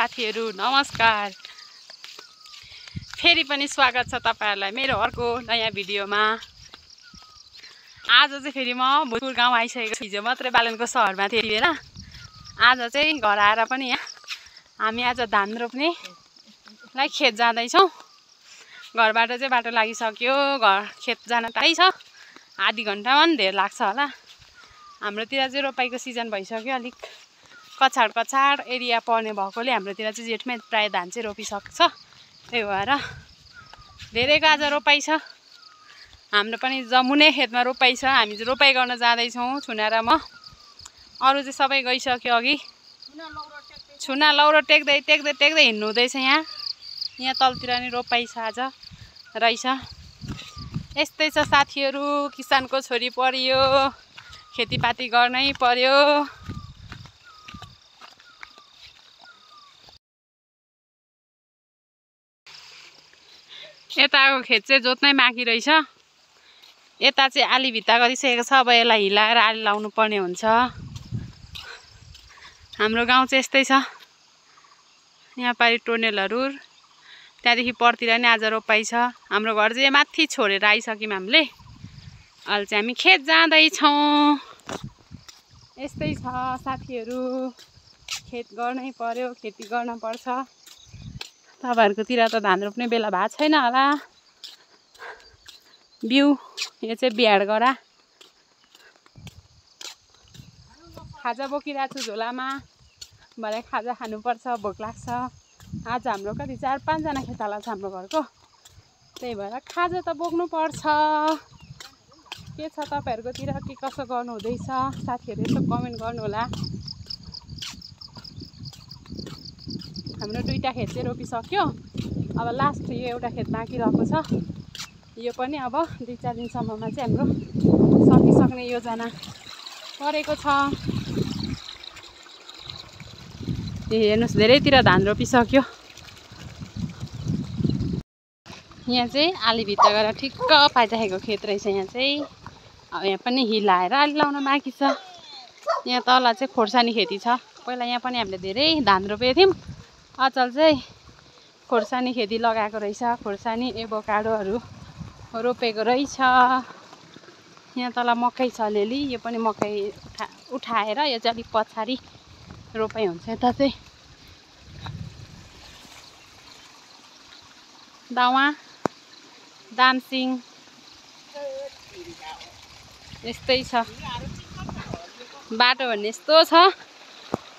साथीहरु नमस्कार। फेरि पनि स्वागत छ तपाईहरुलाई मेरो अर्को नयाँ भिडियोमा। आज चाहिँ फेरि म भोजपुर गाउँ आइसकेको छु। हिजो मात्रै बालनको शहरमा थिए बेला। आज चाहिँ घर आएर पनि यहाँ हामी आज धान रोप्ने लाई खेत जाँदै छौं। घरबाट चाहिँ बाटो लागिसक्यो, घर खेत जान टाढै छ। आधी घण्टामा पनि धेर लाग्छ होला। हाम्रोतिर चाहिँ रोपाईको सिजन भइसक्यो, अलिक कछाड कछाड एरिया पर्ने भएकोले हाम्रोतिर चाहिँ जेठमै प्राय धान चाहिँ रोपिसक्छ। त्यही भएर धेरैको आज रोपाई छ। हाम्रो पनि जमुने खेतमा रोपाई छ। हामी चाहिँ रोपाई गर्न जाँदै छौं। छुना र म, अरु चाहिँ सबै गइसक्यो। अघि छुना लौरो टेक्दै टेक्दै टेक्दै हिँड्नु हुँदैछ। यहाँ तलतिर नि रोपाई छ आज रहेछ। यस्तै छ साथीहरु, किसानको छोरी परियो, खेतीपाती गर्नै पर्यो। यताको खेत चाहिँ जोत्नै बाँकी रहेछ। यता चाहिँ आली भित्ता गरिसकेको छ। अब यसलाई हिलाएर आली लाउनु पर्ने हुन्छ। हाम्रो गाउँ चाहिँ यस्तै छ। यहाँ पारि टोनेलहरु, त्यहाँदेखि परतिर नि आज रोपाई छ। हाम्रो घर चाहिँ माथि छोडेर आइसक्यौँ हामीले। अहिले चाहिँ हामी खेत जाँदै छौं। यस्तै छ साथीहरु, खेत गर्नै पर्यो, खेती गर्न पर्छ। तपाईहरुकोतिर त धान रोप्ने बेला भएको छैन होला। बिउ यो चाहिँ बिहाडगरा खाजा बोकिरहेको छु झोलामा। भरे खाजा खानुपर्छ, भोक लाग्छ। आज हाम्रो कति 4-5 जना खेताला छ हाम्रो घरको। त्यही भएर खाजा त बोक्नु पर्छ। के छ तपाईहरुकोतिर, के कसो गर्नु हुँदैछ साथीहरु, यसो कमेन्ट गर्नु होला। हाम्रो दुईटा खेत चाहिँ रोपिसक्यो। अब लास्ट यो एउटा खेत बाँकी रहेको छ। यो पनि अब 2-4 दिनसम्ममा चाहिँ हाम्रो सकिसक्ने योजना गरेको छ। हेर्नुस्, धेरैतिर धान रोपिसक्यो। यहाँ चाहिँ आली भित्ता गएर ठिक्क पाइराखेको खेत रहेछ। यहाँ चाहिँ अब यहाँ पनि हिलाएर आली लाउन बाँकी छ। यहाँ तल चाहिँ खोर्सानी खेती छ। पहिला यहाँ पनि हामीले धेरै धान रोपेको थियौँ। अचल चाहिँ खोर्सानी खेती लगाएको रहेछ। खोर्सानी एभोकाडोहरू रोपेको रहेछ। यहाँ तल मकै छ अलिअलि। यो पनि मकै उठाएर यो चाहिँ अलिक पछाडि रोपाई हुन्छ। यता चाहिँ दावा, दामसिङ यस्तै छ। बाटो भन्ने यस्तो छ।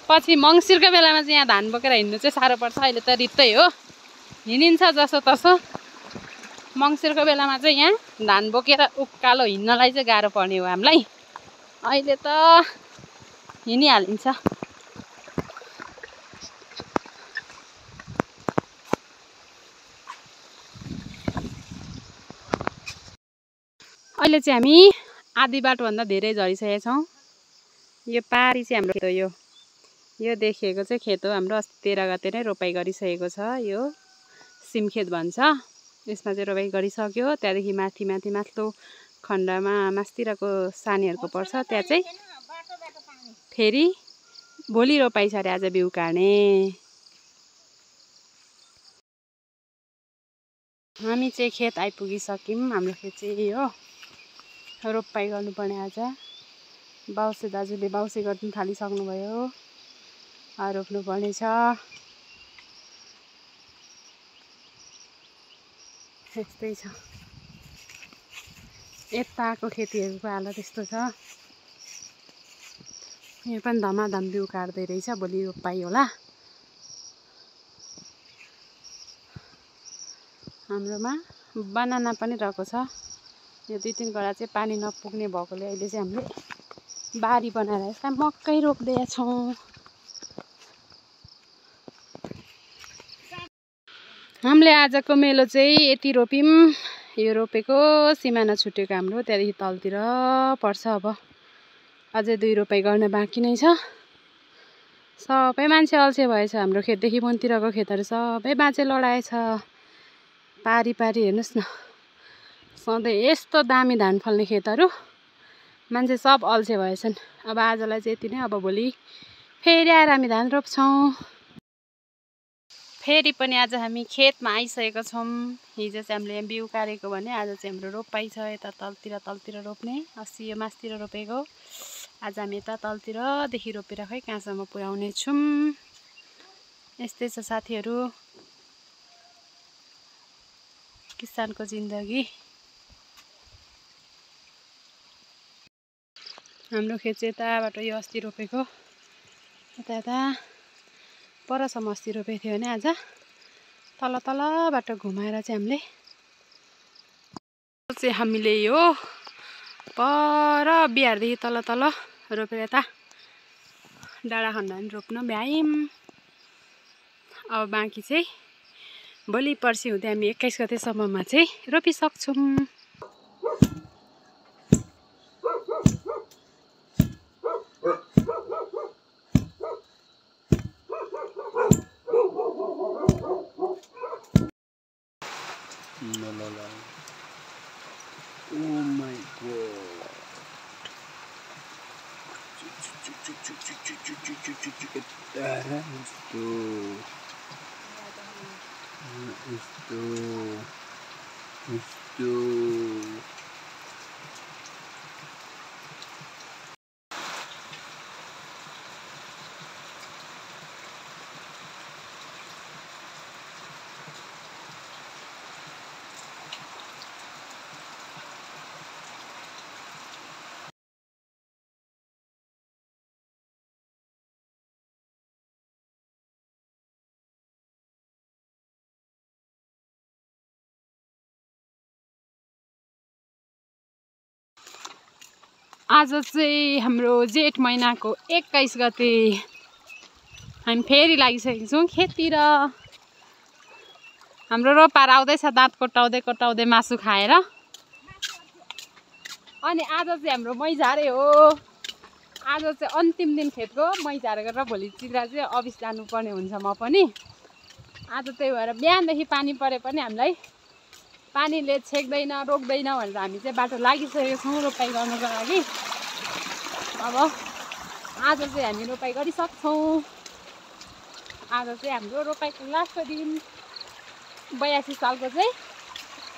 पछि मङ्सिरको बेलामा चाहिँ यहाँ धान बोकेर हिँड्नु चाहिँ साह्रो पर्छ। अहिले त रित्तै हो, हिँडिन्छ जसो तसो। मङ्सिरको बेलामा चाहिँ यहाँ धान बोकेर उकालो हिँड्नलाई चाहिँ गाह्रो पर्ने हो हामीलाई। अहिले त हिँडिहालिन्छ। अहिले चाहिँ हामी आधी बाटोभन्दा धेरै झरिसकेका छौँ। यो पारी चाहिँ हाम्रो खेत हो। यो देखिएको चाहिँ खेत हो हाम्रो। अस्ति 13 गते नै रोपाई गरिसकेको छ। यो सिमखेत भन्छ। यसमा चाहिँ रोपाई गरिसक्यो। त्यहाँदेखि माथि माथि माथिल्लो खण्डमा मास्तिरको सानीहरूको पर्छ। त्यहाँ चाहिँ फेरि भोलि रोपाई छ अरे, आज बिउ काट्ने। हामी चाहिँ खेत आइपुगिसक्यौँ। हाम्रो खेत चाहिँ हो, रोपाई गर्नुपर्ने। आज बाउसे दाजुले बाउसे गर्नु थालिसक्नुभयो। रोप्नुपर्ने छ। यस्तै छ। यताको खेतीहरूको हालत यस्तो छ। यहाँ पनि धमाधम बिउ काट्दै रहेछ। भोलि रोपाई होला। हाम्रोमा बनाना पनि रहेको छ। यो 2-3 कडा चाहिँ पानी नपुग्ने भएकोले अहिले चाहिँ हामीले बारी बनाएर यसमा मकै रोप्दैछौँ। हामीले आजको मेलो चाहिँ यति रोप्यौँ। यो रोपेको सिमाना छुटेको हाम्रो त्यहाँदेखि तलतिर पर्छ। अब अझै 2 रोपाई गर्न बाँकी नै छ। सबै मान्छे अल्छे भएछ। हाम्रो खेतदेखि मुनतिरको खेतहरू सबै बाँचे लडाएछ। पारी पारी हेर्नुहोस् न, सधैँ यस्तो दामी धान फल्ने खेतहरू, मान्छे सब अल्छे भएछन्। अब आजलाई चाहिँ यति नै। अब भोलि फेरि आएर हामी धान रोप्छौँ। फेरि पनि आज हामी खेतमा आइसकेका छौँ। हिजो चाहिँ हामीले यहाँ बिउ काटेको भने आज चाहिँ हाम्रो रोपाइ छ। यता तलतिर रोप्ने, अस्ति यो मासतिर रोपेको, आज हामी यता तलतिरदेखि रोपेर खै कहाँसम्म पुर्याउने छौँ। यस्तै छ साथीहरू किसानको जिन्दगी। हाम्रो खेत चाहिँ यताबाट यो अस्ति रोपेको, यता परसम्म अस्ति रोपेको थियो भने आज तलबाट घुमाएर चाहिँ हामीले यो पर बिहारदेखि तल रोपेर यता डाँडा खण्ड रोप्न भ्यायौँ। अब बाँकी चाहिँ भोलि पर्सि हुँदै हामी 21 गतेसम्ममा चाहिँ रोपिसक्छौँ। Oh my god. Esto. आज चाहिँ हाम्रो जेठ महिनाको 21 गते हामी फेरि लागिसकेको छौँ खेततिर। हाम्रो रोपार आउँदैछ दाँत कोटाउँदै मासु खाएर। अनि आज चाहिँ हाम्रो मैझारे हो। आज चाहिँ अन्तिम दिन खेतको मैझारे गरेर भोलितिर चाहिँ अफिस जानुपर्ने हुन्छ म पनि। आज त्यही भएर बिहानदेखि पानी परे पनि हामीलाई पानीले छेक्दैन रोक्दैन भनेर हामी चाहिँ बाटो लागिसकेको छौँ रोपाइ गर्नको लागि। अब आज चाहिँ हामी रोपाइ गरिसक्छौँ। आज चाहिँ हाम्रो रोपाइको लास्टको दिन 82 सालको चाहिँ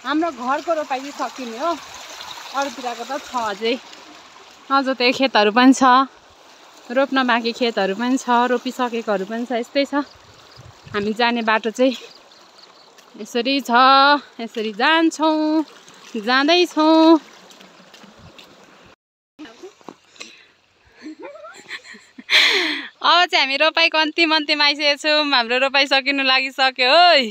हाम्रो घरको रोपाइ चाहिँ सकिने हो। अरूतिरको त छ अझै, अझ त्यो खेतहरू पनि छ, रोप्न बाँकी खेतहरू पनि छ, रोपिसकेकोहरू पनि छ। यस्तै छ हामी जाने बाटो चाहिँ यसरी छ, यसरी जान्छौँ जाँदैछौँ। अब चाहिँ हामी रोपाइको अन्तिम आइसकेको छौँ। हाम्रो रोपाइ सकिनु लागिसक्यो है।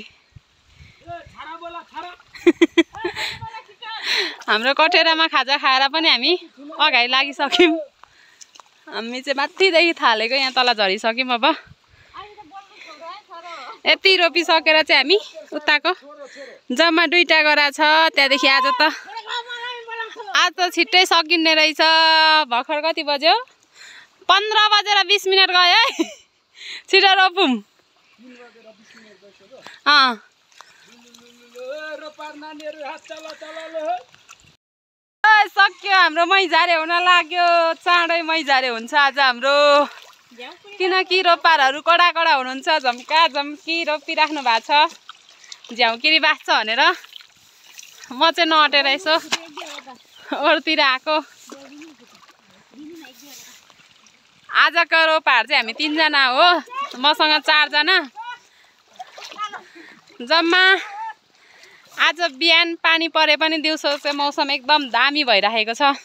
हाम्रो कटेरामा खाजा खाएर पनि हामी अगाडि लागिसक्यौँ। हामी चाहिँ माथिदेखि थालेको यहाँ तल झरिसक्यौँ। अब यति रोपिसकेर चाहिँ हामी उताको जम्मा 2टा गरा छ। त्यहाँदेखि आज त छिट्टै सकिने रहेछ। भर्खर कति बज्यो? 15 बजेर 20 मिनट गयो है। छिटो रोपौँ। सक्यो हाम्रो मैझारे हुन लाग्यो। चाँडै मैझारे हुन्छ आज हाम्रो, किनकि रोपारहरू कडा हुनुहुन्छ। झम्की रोपिराख्नु भएको छ। झ्याउकिरी बाँच्छ भनेर म चाहिँ नअटेर यसो अरूतिर आएको। आजको रोपाहरू चाहिँ हामी 3 जना हो, मसँग 4 जना। जम्मा आज बिहान पानी परे पनि दिउँसो चाहिँ मौसम एकदम दामी भइराखेको छ।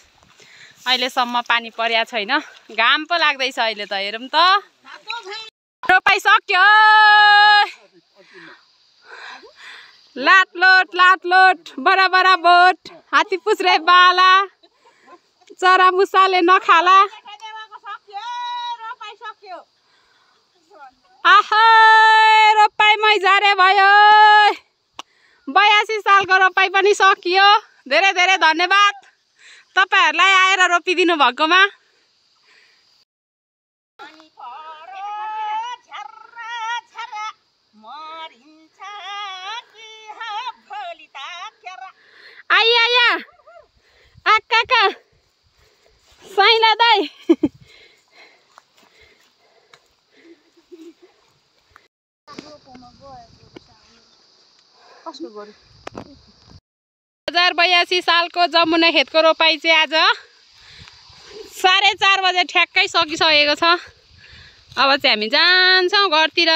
अहिलेसम्म पानी परेको छैन, घाम पो लाग्दैछ अहिले त। हेरौँ त, रोपाइ सक्यो। लाटलोट बराबर बोट, हात्ती पुछ्रे बाला, चरा मुसाले नखाला। आहा रोपाइ मैझारे भयो। 82 सालको रोपाइ पनि सकियो। धेरै धेरै धन्यवाद तपाईहरुलाई आएर रोपिदिनु भएकोमा। आइया आका साइला दाइ 2082 सालको जमुना खेतको रोपाइ चाहिँ आज 4:30 बजे ठ्याक्कै सकिसकेको छ। अब चाहिँ हामी जान्छौँ घरतिर।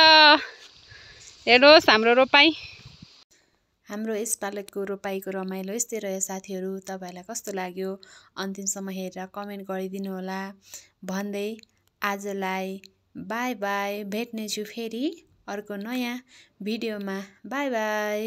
हेर्नुहोस् हाम्रो रोपाइ। हाम्रो यसपालिको रोपाइको रमाइलो यस्तै रह्यो साथीहरू। तपाईँहरूलाई कस्तो लाग्यो अन्तिमसम्म हेरेर कमेन्ट गरिदिनु होला भन्दै आजलाई बाई बाई। भेट्नेछु फेरि अर्को नयाँ भिडियोमा। By by.